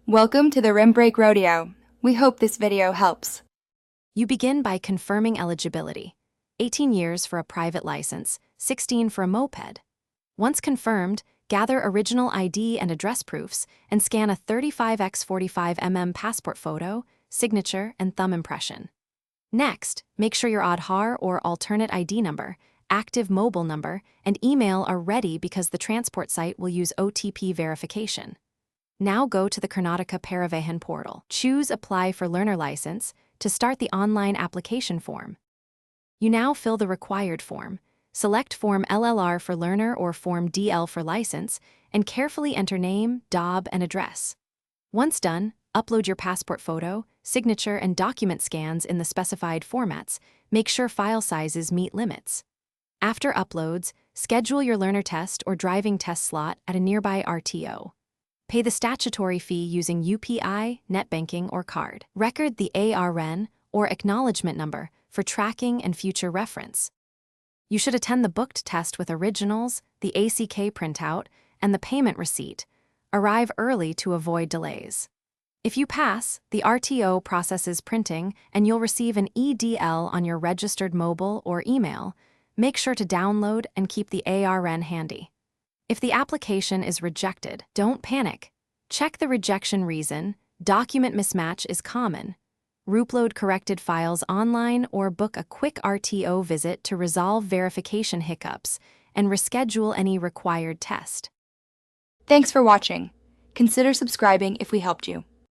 Welcome to the Rim Break Rodeo. We hope this video helps. You begin by confirming eligibility. 18 years for a private license, 16 for a moped. Once confirmed, gather original ID and address proofs and scan a 35x45 passport photo, signature, and thumb impression. Next, make sure your Aadhaar or alternate ID number, active mobile number, and email are ready because the transport site will use OTP verification. Now go to the Karnataka Parivahan portal. Choose Apply for Learner License to start the online application form. You now fill the required form. Select Form LLR for Learner or Form DL for License, and carefully enter name, DOB, and address. Once done, upload your passport photo, signature, and document scans in the specified formats. Make sure file sizes meet limits. After uploads, schedule your learner test or driving test slot at a nearby RTO. Pay the statutory fee using UPI, net banking, or card. Record the ARN or acknowledgement number for tracking and future reference. You should attend the booked test with originals, the ACK printout, and the payment receipt. Arrive early to avoid delays. If you pass, the RTO processes printing and you'll receive an EDL on your registered mobile or email. Make sure to download and keep the ARN handy. If the application is rejected, don't panic. Check the rejection reason. Document mismatch is common. Upload corrected files online or book a quick RTO visit to resolve verification hiccups and reschedule any required test. Thanks for watching. Consider subscribing if we helped you.